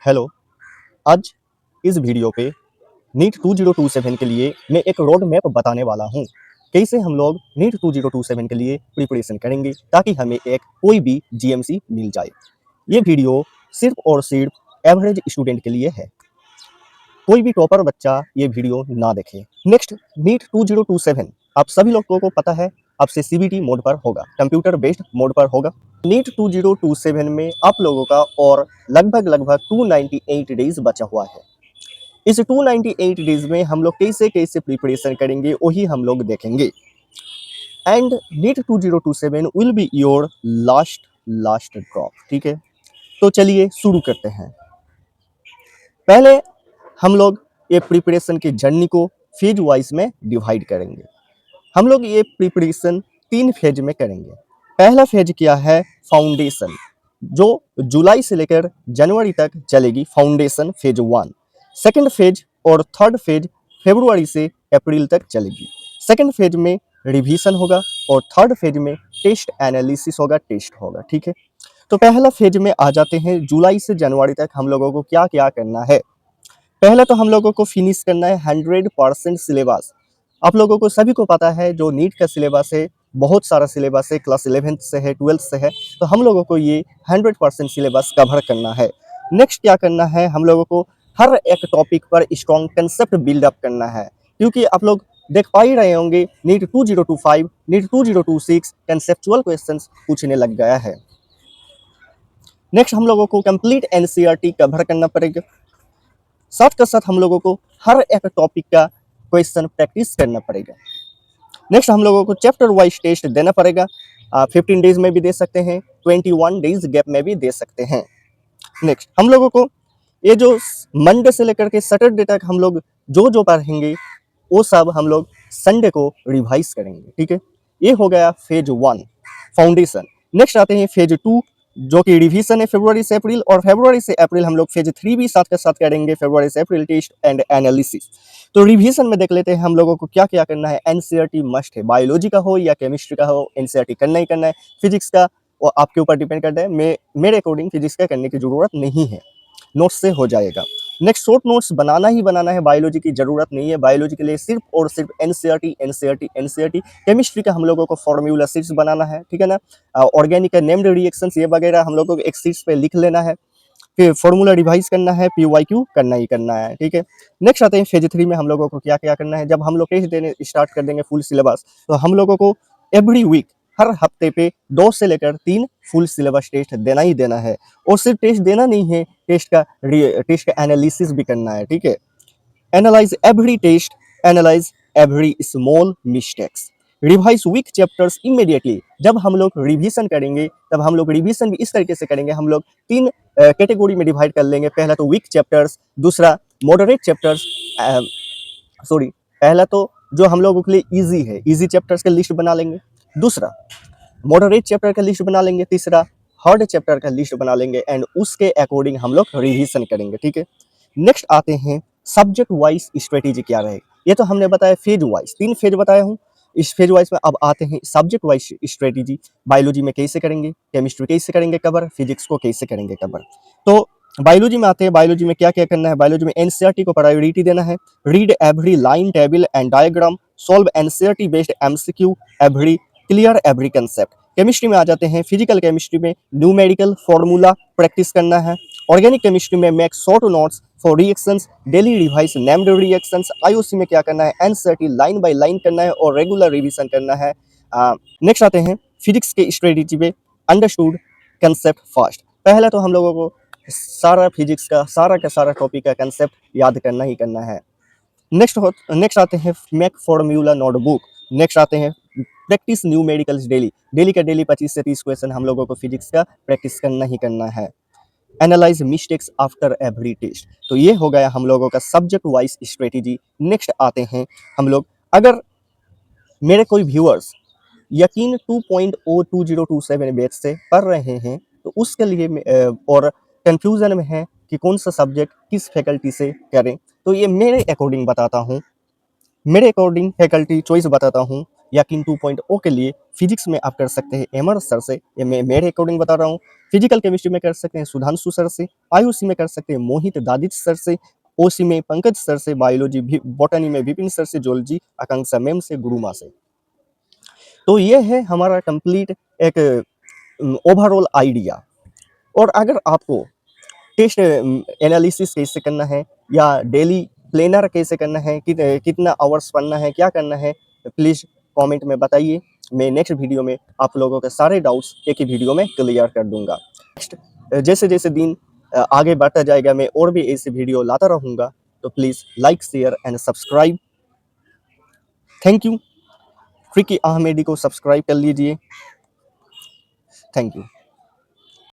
Hello. आज इस video पे नीट 2027 के लिए मैं एक रोड मैप बताने वाला हूँ। कैसे हम लोग नीट 2027 के लिए प्रिपरेशन करेंगे ताकि हमें एक कोई भी जीएमसी मिल जाए। ये वीडियो सिर्फ और सिर्फ एवरेज स्टूडेंट के लिए है। कोई भी टॉपर बच्चा ये वीडियो ना देखे। नेक्स्ट, नीट 2027 आप सभी लोगों को पता है आपसे सीबीटी मोड पर होगा, कंप्यूटर बेस्ड मोड पर होगा। नीट 2027 में आप लोगों का और लगभग 298 डेज बचा हुआ है। इस 298 डेज में हम लोग कैसे कैसे प्रिपरेशन करेंगे वही हम लोग देखेंगे। And NEET 2027 will be your last drop. ठीक है, तो चलिए शुरू करते हैं। पहले हम लोग ये प्रिपरेशन की जर्नी को फेज वाइज में डिवाइड करेंगे। हम लोग ये प्रिपरेशन 3 फेज में करेंगे। पहला फेज क्या है? फाउंडेशन, जो जुलाई से लेकर जनवरी तक चलेगी, फाउंडेशन फेज 1। सेकंड फेज और थर्ड फेज फरवरी से अप्रैल तक चलेगी। सेकंड फेज में रिवीजन होगा और थर्ड फेज में टेस्ट एनालिसिस होगा, टेस्ट होगा। ठीक है, तो पहला फेज में आ जाते हैं। जुलाई से जनवरी तक हम लोगों को क्या क्या करना है? पहला तो हम लोगों को फिनिश करना है 100% सिलेबस। आप लोगों को सभी को पता है जो नीट का सिलेबस है, बहुत सारा सिलेबस है, क्लास 11th से है, 12th से है, तो हम लोगों को ये 100% सिलेबस कवर करना है। नेक्स्ट क्या करना है? हम लोगों को हर एक टॉपिक पर स्ट्रॉन्ग कंसेप्ट बिल्डअप करना है, क्योंकि आप लोग देख पा ही रहे होंगे नीट 2025, नीट 2026 कंसेप्चुअल क्वेश्चंस पूछने लग गया है। नेक्स्ट हम लोगों को कंप्लीट एनसीईआरटी कवर करना पड़ेगा। साथ के साथ हम लोगों को हर एक टॉपिक का क्वेश्चन प्रैक्टिस करना पड़ेगा। नेक्स्ट हम लोगों को चैप्टर वाइज टेस्ट देना पड़ेगा। 15 डेज में भी दे सकते हैं, 21 डेज गैप में भी दे सकते हैं। नेक्स्ट हम लोगों को ये जो मंडे से लेकर के सैटरडे तक हम लोग जो जो पढ़ेंगे वो सब हम लोग संडे को रिवाइज करेंगे। ठीक है, ये हो गया फेज 1 फाउंडेशन। नेक्स्ट आते हैं फेज 2, जो कि रिवीजन है फरवरी से अप्रैल, और फरवरी से अप्रैल हम लोग फेज 3 भी साथ के साथ करेंगे, फरवरी से अप्रैल टेस्ट एंड एनालिसिस। तो रिवीजन में देख लेते हैं हम लोगों को क्या क्या करना है। एनसीईआरटी मस्ट है, बायोलॉजी का हो या केमिस्ट्री का हो, एनसीईआरटी करना ही करना है। फिजिक्स का वो आपके ऊपर डिपेंड करता है, मेरे अकॉर्डिंग फिजिक्स का करने की जरूरत नहीं है, नोट्स से हो जाएगा। नेक्स्ट, शॉर्ट नोट्स बनाना ही बनाना है, बायोलॉजी की जरूरत नहीं है। बायोलॉजी के लिए सिर्फ और सिर्फ एनसीईआरटी एनसीईआरटी एनसीईआरटी। केमिस्ट्री का हम लोगों को फॉर्मूला शीट्स बनाना है, ठीक है ना। ऑर्गेनिक का नेम्ड रिएक्शंस ये वगैरह हम लोगों को एक शीट्स पे लिख लेना है, फिर फॉर्मूला रिवाइज करना है, पीवाईक्यू करना ही करना है। ठीक है, नेक्स्ट आते हैं फेज 3 में हम लोगों को क्या क्या करना है। जब हम लोग टेस्ट देने स्टार्ट कर देंगे फुल सिलेबस, तो हम लोगों को एवरी वीक हर हफ्ते पे 2 से लेकर 3 फुल सिलेबस टेस्ट देना ही देना है। और सिर्फ टेस्ट देना नहीं है, टेस्ट का एनालिसिस भी करना है। ठीक है, analyse every test, analyse every small mistakes, revise weak chapters immediately. जब हम लोग रिवीजन करेंगे तब हम लोग रिवीजन भी इस तरीके से करेंगे। हम लोग 3 कैटेगरी में डिवाइड कर लेंगे। पहला तो वीक चैप्टर्स, दूसरा मॉडरेट चैप्टर्स, सॉरी पहला तो जो हम लोगों के लिए इजी है, इजी चैप्टर्स का लिस्ट बना लेंगे। दूसरा मॉडरेट चैप्टर का लिस्ट बना लेंगे। तीसरा हार्ड चैप्टर का लिस्ट बना लेंगे एंड उसके अकॉर्डिंग हम लोग रिवीजन करेंगे। ठीक है, नेक्स्ट आते हैं सब्जेक्ट वाइज स्ट्रेटेजी क्या रहेगी। ये तो हमने बताया फेज वाइज, 3 फेज बताया हूँ। इस फेज वाइज में अब आते हैं सब्जेक्ट वाइज स्ट्रेटेजी। बायोलॉजी में कैसे करेंगे, केमिस्ट्री कैसे करेंगे कवर, फिजिक्स को कैसे करेंगे कवर। तो बायोलॉजी में आते हैं। बायोलॉजी में क्या क्या करना है? बायोलॉजी में एनसीईआरटी को प्रायोरिटी देना है। Read every line, table and diagram, solve NCERT based MCQ, every clear every concept. Chemistry में आ जाते हैं। फिजिकल केमिस्ट्री में न्यूमेरिकल फॉर्मूला प्रैक्टिस करना है। ऑर्गेनिक केमिस्ट्री में make short notes for reactions, daily revise named reactions. IOC में क्या करना है? एनसीईआरटी लाइन बाय लाइन करना है और रेगुलर रिवीजन करना है। नेक्स्ट आते हैं फिजिक्स के स्ट्रेटेजी पे, अंडरस्टूड कंसेप्ट फास्ट। पहले तो हम लोगों को सारा फिजिक्स का सारा टॉपिक का कंसेप्ट याद करना ही करना है। नेक्स्ट आते हैं मेक फॉर्मूला नोटबुक। नेक्स्ट आते हैं प्रैक्टिस न्यूमेरिकल्स डेली। डेली का डेली 25 से 30 क्वेश्चन हम लोगों को फिजिक्स का प्रैक्टिस करना ही करना है। Analyse mistakes after every test. तो ये हो गया हम लोगों का सब्जेक्ट वाइज स्ट्रेटेजी। नेक्स्ट आते हैं हम लोग, अगर मेरे कोई व्यूअर्स यकीन 2.0 2027 बैच से पढ़ रहे हैं तो उसके लिए और कंफ्यूजन में है कि कौन सा सब्जेक्ट किस फैकल्टी से करें, तो ये मेरे अकॉर्डिंग बताता हूँ, मेरे अकॉर्डिंग फैकल्टी चॉइस बताता हूँ। या किन 2.0 के लिए फिजिक्स में आप कर सकते हैं एमआर सर से, ये मैं मेरे अकॉर्डिंग बता रहा हूँ। फिजिकल केमिस्ट्री में कर सकते हैं सुधांशु सर से, आयुषी में कर सकते हैं मोहित दादित सर से, ओसी में पंकज सर से, बायोलॉजी बॉटनी में विपिन सर से, जोलॉजी आकांक्षा मैम से, गुरुमा से। तो ये है हमारा कंप्लीट एक ओवरऑल आइडिया। और अगर आपको टेस्ट एनालिसिस कैसे करना है या डेली प्लेनर कैसे करना है, कितना आवर्स पढ़ना है, क्या करना है, प्लीज़ कमेंट में बताइए। मैं नेक्स्ट वीडियो में आप लोगों के सारे डाउट्स एक ही वीडियो में क्लियर कर दूंगा। नेक्स्ट जैसे जैसे दिन आगे बढ़ता जाएगा मैं और भी ऐसे वीडियो लाता रहूँगा, तो please like share and subscribe. Thank you. Freaky Ahmedi को सब्सक्राइब कर लीजिए। Thank you.